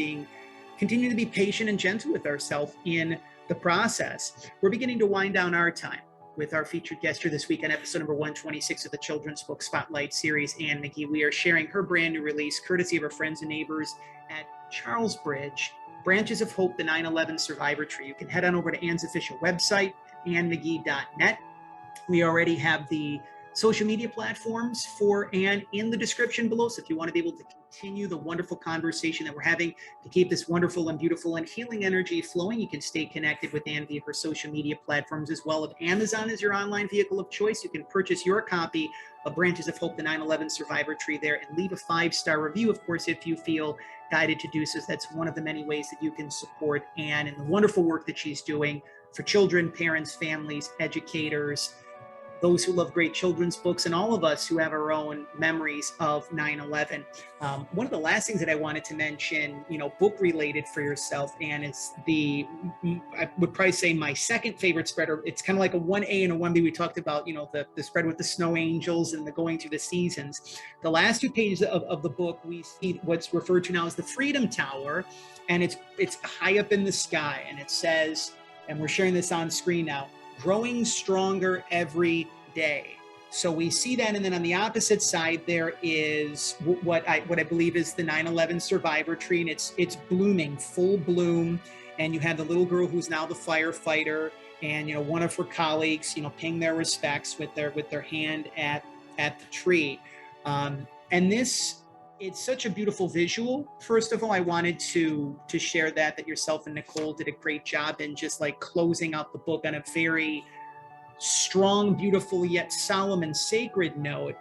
continue to be patient and gentle with ourselves in the process. We're beginning to wind down our time with our featured guest here this week on episode number 126 of the Children's Book Spotlight Series, Ann Magee. We are sharing her brand new release, courtesy of our friends and neighbors at Charlesbridge Branches of Hope, the 9/11 Survivor Tree. You can head on over to Anne's official website, annmagee.net. We already have the social media platforms for Anne in the description below. So if you want to be able to continue the wonderful conversation that we're having, to keep this wonderful and beautiful and healing energy flowing, you can stay connected with Anne via her social media platforms as well. If Amazon is your online vehicle of choice, you can purchase your copy of Branches of Hope, the 9/11 Survivor Tree there, and leave a 5-star review, of course, if you feel guided to do so. That's one of the many ways that you can support Anne and the wonderful work that she's doing for children, parents, families, educators, those who love great children's books, and all of us who have our own memories of 9/11. One of the last things that I wanted to mention, book related for yourself, Anne, is I would probably say my second favorite spread. It's kind of like a 1A and a 1B. We talked about, the spread with the snow angels and the going through the seasons. The last 2 pages of the book, we see what's referred to now as the Freedom Tower, and it's high up in the sky, and it says, and we're sharing this on screen now, growing stronger every day. So we see that, and then on the opposite side there is what I believe is the 9/11 Survivor Tree, and it's blooming, full bloom, and you have the little girl who's now the firefighter, and one of her colleagues paying their respects with their hand at the tree, and this. It's such a beautiful visual. First of all, I wanted to share that yourself and Nicole did a great job in just like closing out the book on a very strong, beautiful, yet solemn and sacred note.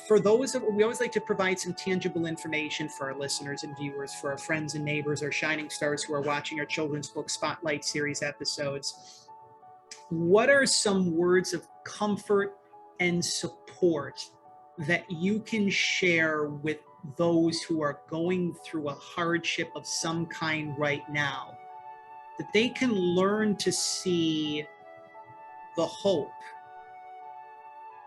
For those we always like to provide some tangible information for our listeners and viewers, for our friends and neighbors, our shining stars who are watching our children's book Spotlight series episodes. What are some words of comfort and support that you can share with those who are going through a hardship of some kind right now, that they can learn to see the hope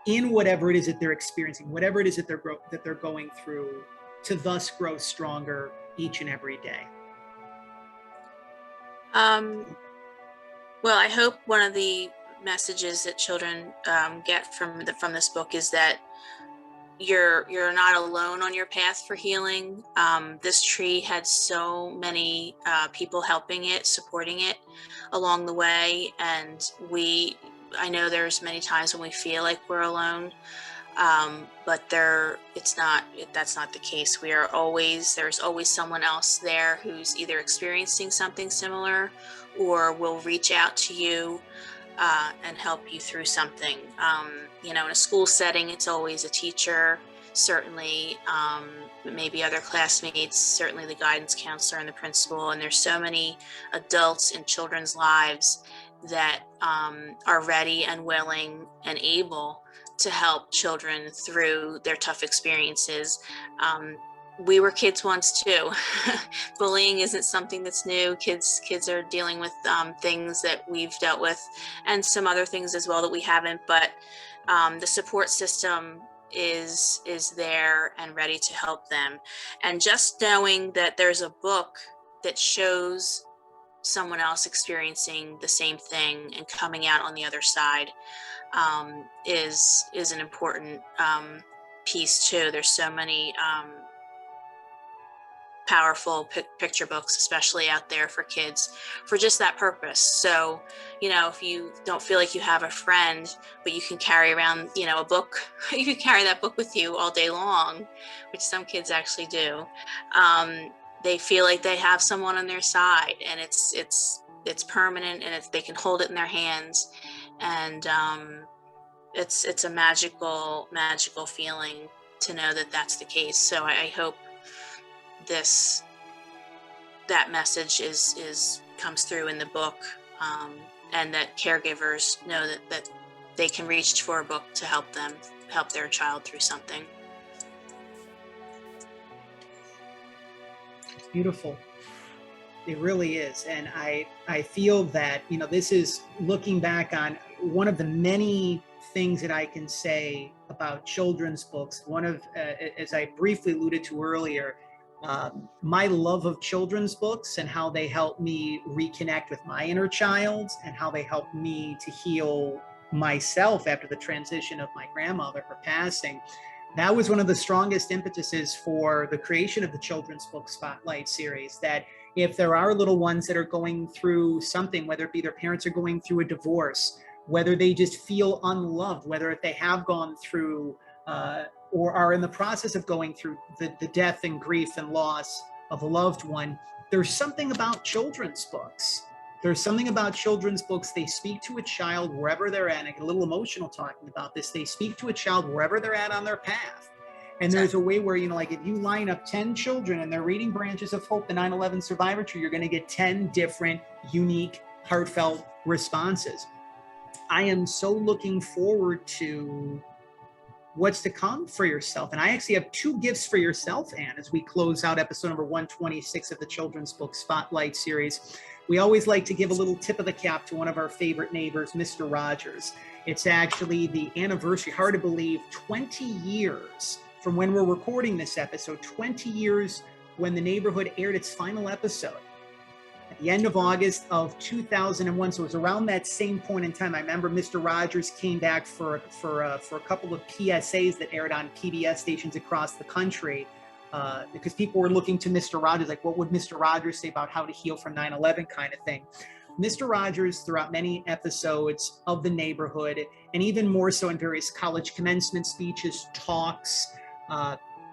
in whatever it is that they're experiencing, whatever it is that they're going through, to thus grow stronger each and every day? Well, I hope one of the messages that children get from this book is that you're not alone on your path for healing. This tree had so many people helping it, supporting it along the way, and I know there's many times when we feel like we're alone, but that's not the case. There's always someone else there who's either experiencing something similar or will reach out to you and help you through something. In a school setting, it's always a teacher, certainly, maybe other classmates, certainly the guidance counselor and the principal. And there's so many adults in children's lives that are ready and willing and able to help children through their tough experiences. We were kids once too. Bullying isn't something that's new. Kids are dealing with things that we've dealt with, and some other things as well that we haven't. But the support system is there and ready to help them. And just knowing that there's a book that shows someone else experiencing the same thing and coming out on the other side is an important piece too. There's so many powerful picture books, especially out there for kids, for just that purpose. So, if you don't feel like you have a friend, but you can carry around, a book, you can carry that book with you all day long, which some kids actually do. They feel like they have someone on their side, and it's permanent, and they can hold it in their hands, and it's a magical feeling to know that that's the case. So I hope that message comes through in the book, and that caregivers know that they can reach for a book to help their child through something. It's beautiful. It really is. And I feel that, this is looking back on one of the many things that I can say about children's books. One of, as I briefly alluded to earlier, my love of children's books and how they help me reconnect with my inner child, and how they help me to heal myself after the transition of my grandmother, her passing. That was one of the strongest impetuses for the creation of the children's book Spotlight series, that if there are little ones that are going through something, whether it be their parents are going through a divorce, whether they just feel unloved, whether if they have gone through or are in the process of going through the death and grief and loss of a loved one, there's something about children's books. There's something about children's books. They speak to a child wherever they're at. I get a little emotional talking about this. They speak to a child wherever they're at on their path. And there's a way where, you know, like if you line up 10 children and they're reading Branches of Hope, the 9/11 Survivor Tree, you're going to get 10 different, unique, heartfelt responses. I am so looking forward to what's to come for yourself. And I actually have 2 gifts for yourself, Anne, as we close out episode number 126 of the Children's Book Spotlight series. We always like to give a little tip of the cap to one of our favorite neighbors, Mr. Rogers. It's actually the anniversary, hard to believe, 20 years from when we're recording this episode, 20 years when the neighborhood aired its final episode at the end of August of 2001. So it was around that same point in time. I remember Mr. Rogers came back for a couple of PSAs that aired on PBS stations across the country because people were looking to Mr. Rogers, like, what would Mr. Rogers say about how to heal from 9/11 kind of thing. Mr. Rogers, throughout many episodes of the neighborhood, and even more so in various college commencement speeches, talks,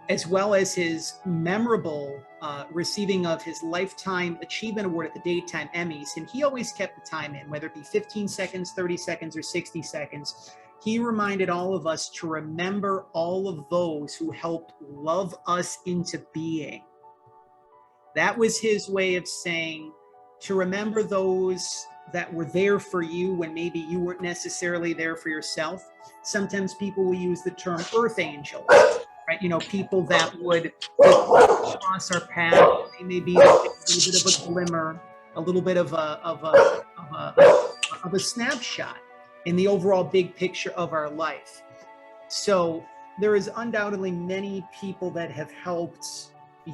as well as his memorable receiving of his Lifetime Achievement Award at the Daytime Emmys. And he always kept the time in, whether it be 15 seconds, 30 seconds, or 60 seconds. He reminded all of us to remember all of those who helped love us into being. That was his way of saying to remember those that were there for you when maybe you weren't necessarily there for yourself. Sometimes people will use the term earth angels, right? You know, people that would cross our path. They may be a little bit of a glimmer, a little bit of a snapshot in the overall big picture of our life. So there is undoubtedly many people that have helped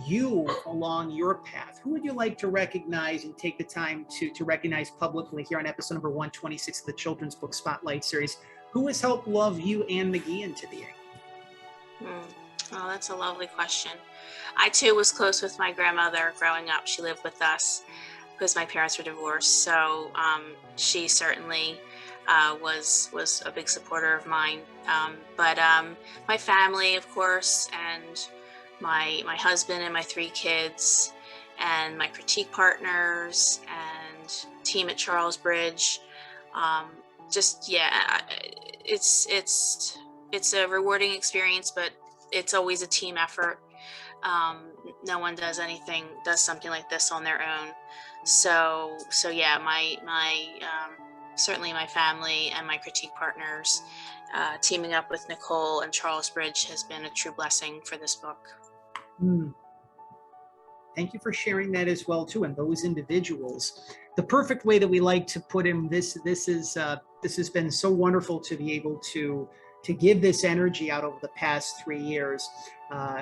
you along your path. Who would you like to recognize and take the time to recognize publicly here on episode number 126 of the Children's Book Spotlight series? Who has helped love you and Magee into being? Oh, that's a lovely question. I too was close with my grandmother growing up. She lived with us because my parents were divorced. So she certainly was a big supporter of mine. But my family, of course, and my husband and my 3 kids and my critique partners and team at Charlesbridge. It's a rewarding experience, but it's always a team effort. No one does something like this on their own. So yeah, my certainly my family and my critique partners, teaming up with Nicole and Charlesbridge has been a true blessing for this book. Thank you for sharing that as well too, and those individuals. The perfect way that we like to put in this has been so wonderful to be able to give this energy out over the past 3 years.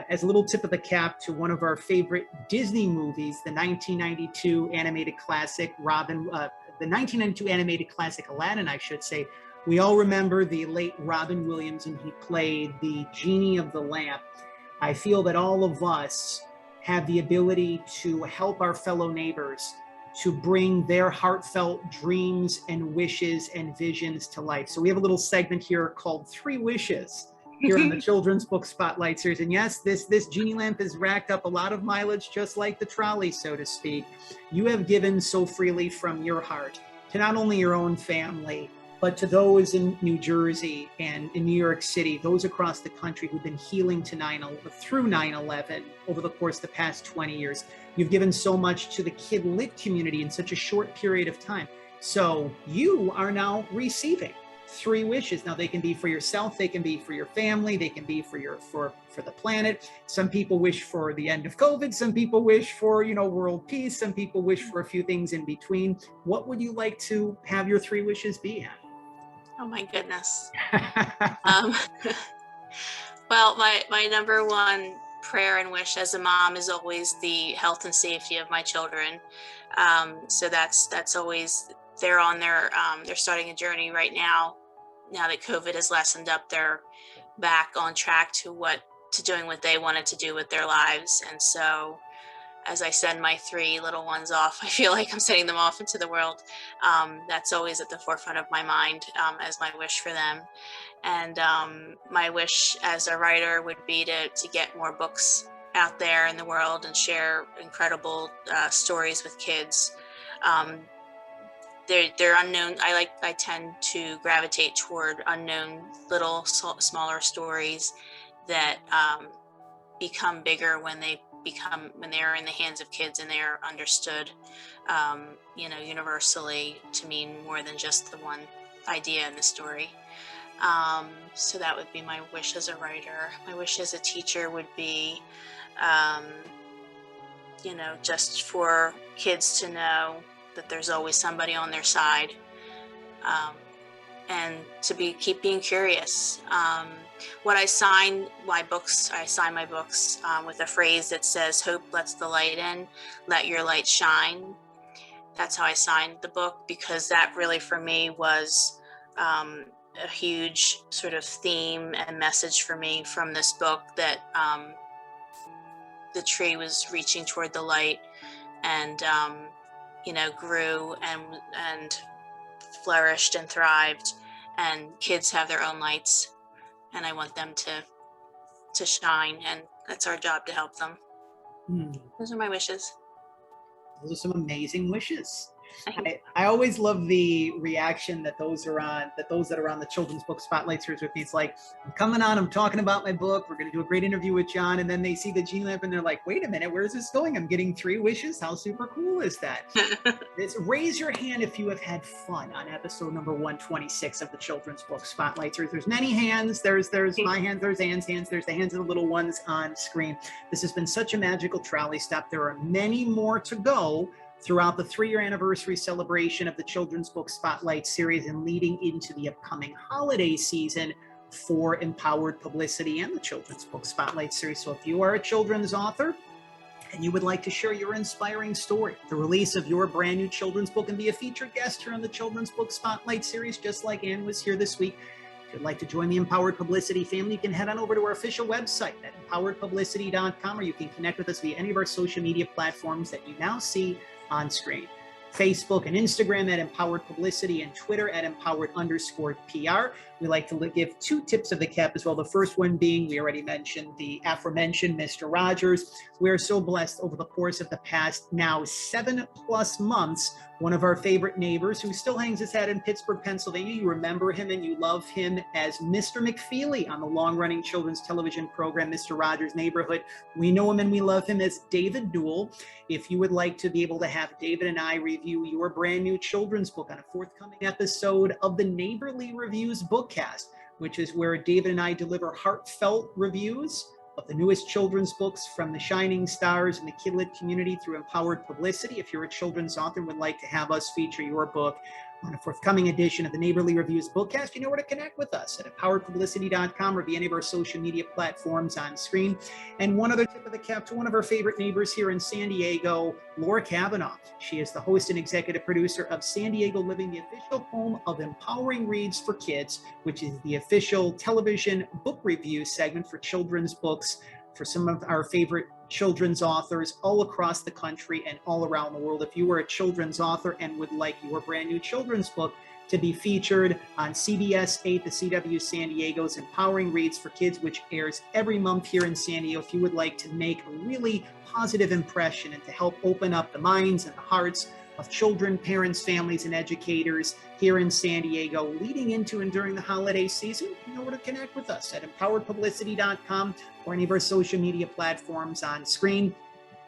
As a little tip of the cap to one of our favorite Disney movies, the 1992 animated classic Aladdin, I should say. We all remember the late Robin Williams, and he played the genie of the lamp. I feel that all of us have the ability to help our fellow neighbors to bring their heartfelt dreams and wishes and visions to life. So we have a little segment here called 3 Wishes here on the Children's Book Spotlight series. And yes, this genie lamp has racked up a lot of mileage, just like the trolley, so to speak. You have given so freely from your heart to not only your own family, but to those in New Jersey and in New York City, those across the country who've been healing through 9/11 over the course of the past 20 years. You've given so much to the Kid Lit community in such a short period of time. So you are now receiving 3 wishes. Now they can be for yourself, they can be for your family, they can be for the planet. Some people wish for the end of COVID, some people wish for, world peace, some people wish for a few things in between. What would you like to have your 3 wishes be, Anne? Oh my goodness. Well, my number one prayer and wish as a mom is always the health and safety of my children. So that's always, they're starting a journey right now. Now that COVID has lessened up, they're back on track to doing what they wanted to do with their lives. And so as I send my 3 little ones off, I feel like I'm sending them off into the world. That's always at the forefront of my mind, as my wish for them. And my wish as a writer would be to get more books out there in the world and share incredible stories with kids. They're unknown. I tend to gravitate toward unknown little smaller stories that become bigger when they're in the hands of kids and they're understood, universally to mean more than just the one idea in the story. So that would be my wish as a writer. My wish as a teacher would be, just for kids to know that there's always somebody on their side, and to keep being curious. When I sign my books with a phrase that says, "Hope lets the light in, let your light shine." That's how I signed the book, because that really for me was a huge sort of theme and message for me from this book, that the tree was reaching toward the light and grew and flourished and thrived, and kids have their own lights, and I want them to shine, and that's our job to help them. Those are my wishes. Those are some amazing wishes. I always love the reaction that those that are on the Children's Book Spotlight series with me. It's like, I'm coming on, I'm talking about my book, we're going to do a great interview with John, and then they see the Gene Lamp and they're like, wait a minute, where's this going? I'm getting 3 wishes. How super cool is that? Raise your hand if you have had fun on episode number 126 of the Children's Book Spotlight series. There's many hands. There's my hands, there's Anne's hands, there's the hands of the little ones on screen. This has been such a magical trolley stop. There are many more to go throughout the 3-year anniversary celebration of the Children's Book Spotlight series and leading into the upcoming holiday season for Empowered Publicity and the Children's Book Spotlight series. So if you are a children's author and you would like to share your inspiring story, the release of your brand new children's book, and be a featured guest here on the Children's Book Spotlight series, just like Anne was here this week, if you'd like to join the Empowered Publicity family, you can head on over to our official website at empoweredpublicity.com, or you can connect with us via any of our social media platforms that you now see on screen. Facebook and Instagram at Empowered Publicity, and Twitter at Empowered_PR. We like to give 2 tips of the cap as well. The first one being, we already mentioned the aforementioned Mr. Rogers. We are so blessed over the course of the past now 7+ months. One of our favorite neighbors who still hangs his hat in Pittsburgh, Pennsylvania. You remember him and you love him as Mr. McFeely on the long-running children's television program, Mr. Rogers' Neighborhood. We know him and we love him as David Duell. If you would like to be able to have David and I review your brand new children's book on a forthcoming episode of the Neighborly Reviews Bookcast, which is where David and I deliver heartfelt reviews of the newest children's books from the shining stars in the kidlit community through Empowered Publicity. If you're a children's author and would like to have us feature your book on a forthcoming edition of the Neighborly Reviews Bookcast, you know where to connect with us at empoweredpublicity.com or via any of our social media platforms on screen. And one other tip of the cap to one of our favorite neighbors here in San Diego, Laura Kavanaugh. She is the host and executive producer of San Diego Living, the official home of Empowering Reads for Kids, which is the official television book review segment for children's books for some of our favorite children's authors all across the country and all around the world. If you are a children's author and would like your brand new children's book to be featured on CBS 8, the CW San Diego's Empowering Reads for Kids, which airs every month here in San Diego, if you would like to make a really positive impression and to help open up the minds and the hearts of children, parents, families, and educators here in San Diego leading into and during the holiday season, you know where to connect with us at empoweredpublicity.com or any of our social media platforms on screen.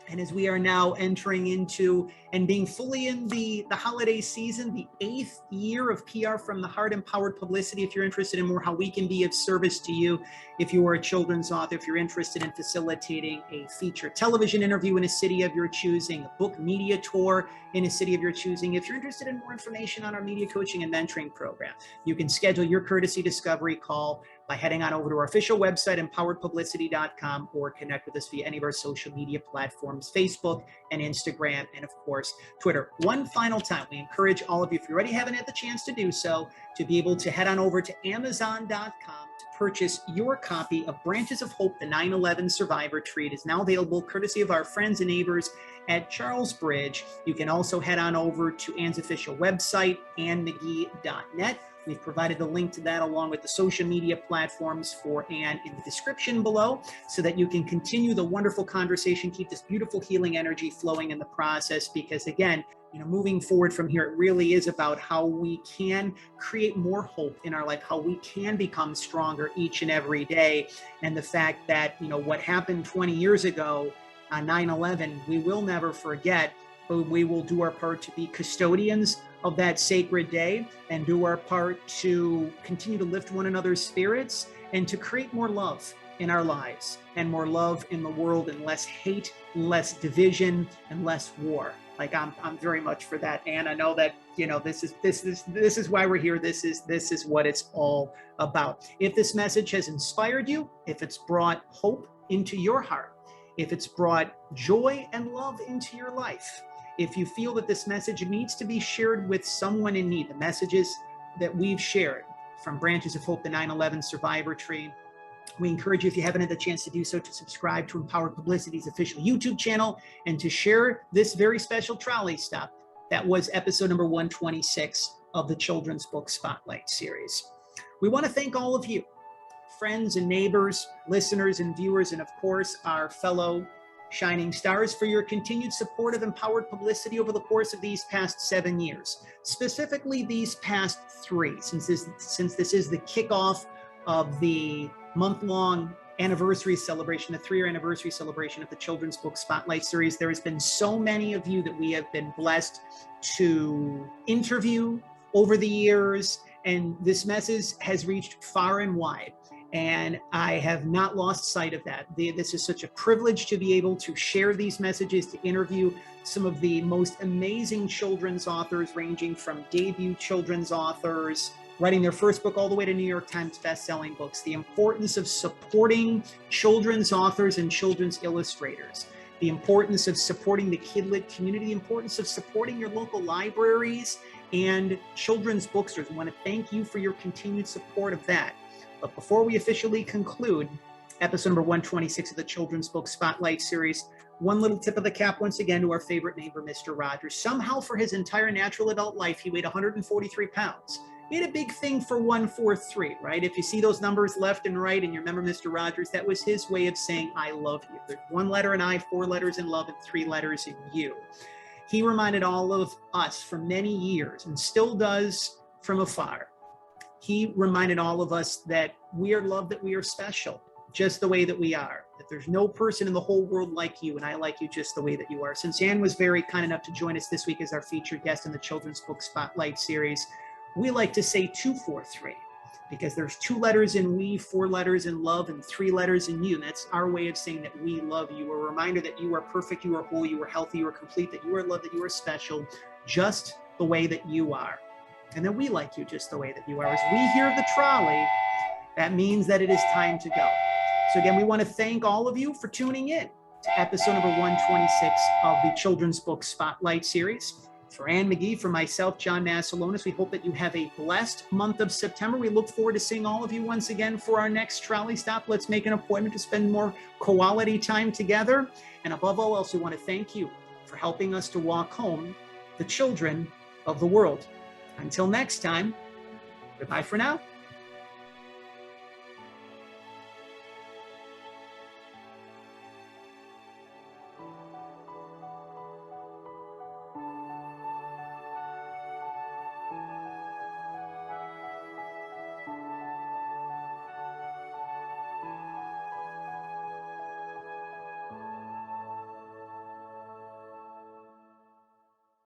And as we are now entering into and being fully in the holiday season, the 8th year of PR from the Heart, Empowered Publicity, if you're interested in more how we can be of service to you, if you are a children's author, if you're interested in facilitating a featured television interview in a city of your choosing, a book media tour in a city of your choosing, if you're interested in more information on our media coaching and mentoring program, you can schedule your courtesy discovery call by heading on over to our official website, empoweredpublicity.com, or connect with us via any of our social media platforms, Facebook and Instagram, and of course, Twitter. One final time, we encourage all of you, if you already haven't had the chance to do so, to be able to head on over to Amazon.com to purchase your copy of Branches of Hope, the 9/11 Survivor Tree. It is now available courtesy of our friends and neighbors at Charlesbridge. You can also head on over to Anne's official website, annmagee.net. We've provided the link to that along with the social media platforms for Anne in the description below so that you can continue the wonderful conversation, keep this beautiful healing energy flowing in the process, because again, moving forward from here, it really is about how we can create more hope in our life, how we can become stronger each and every day. And the fact that, what happened 20 years ago on 9/11, we will never forget, but we will do our part to be custodians of that sacred day and do our part to continue to lift one another's spirits and to create more love in our lives and more love in the world, and less hate, less division, and less war. Like I'm very much for that. And I know that, this is why we're here. This is what it's all about. If this message has inspired you, if it's brought hope into your heart, if it's brought joy and love into your life, if you feel that this message needs to be shared with someone in need, the messages that we've shared from Branches of Hope, the 9/11 Survivor Tree, we encourage you, if you haven't had the chance to do so, to subscribe to Empowered Publicity's official YouTube channel and to share this very special trolley stop. That was episode number 126 of the Children's Book Spotlight series. We want to thank all of you, friends and neighbors, listeners and viewers, and of course, our fellow shining stars, for your continued support of Empowered Publicity over the course of these past 7 years, specifically these past 3, since this is the kickoff of the month-long anniversary celebration, the 3-year anniversary celebration of the Children's Book Spotlight series. There has been so many of you that we have been blessed to interview over the years, and this message has reached far and wide. And I have not lost sight of that. This is such a privilege to be able to share these messages, to interview some of the most amazing children's authors, ranging from debut children's authors, writing their first book, all the way to New York Times best-selling books. The importance of supporting children's authors and children's illustrators. The importance of supporting the kid-lit community. The importance of supporting your local libraries and children's bookstores. I want to thank you for your continued support of that. But before we officially conclude episode number 126 of the Children's Book Spotlight series, one little tip of the cap once again to our favorite neighbor, Mr. Rogers. Somehow for his entire natural adult life, he weighed 143 pounds. He had a big thing for 143, right? If you see those numbers left and right and you remember Mr. Rogers, that was his way of saying, I love you. There's 1 letter in I, 4 letters in love, and 3 letters in you. He reminded all of us for many years, and still does from afar, he reminded all of us that we are loved, that we are special, just the way that we are, that there's no person in the whole world like you, and I like you just the way that you are. Since Anne was very kind enough to join us this week as our featured guest in the Children's Book Spotlight series, we like to say 243, because there's 2 letters in we, 4 letters in love, and 3 letters in you. And that's our way of saying that we love you. A reminder that you are perfect, you are whole, you are healthy, you are complete, that you are loved, that you are special, just the way that you are. And that we like you just the way that you are. As we hear the trolley, that means that it is time to go. So again, we want to thank all of you for tuning in to episode number 126 of the Children's Book Spotlight series. For Anne Magee, for myself, John Masiulionis, we hope that you have a blessed month of September. We look forward to seeing all of you once again for our next trolley stop. Let's make an appointment to spend more quality time together. And above all else, we want to thank you for helping us to walk home the children of the world. Until next time, goodbye for now.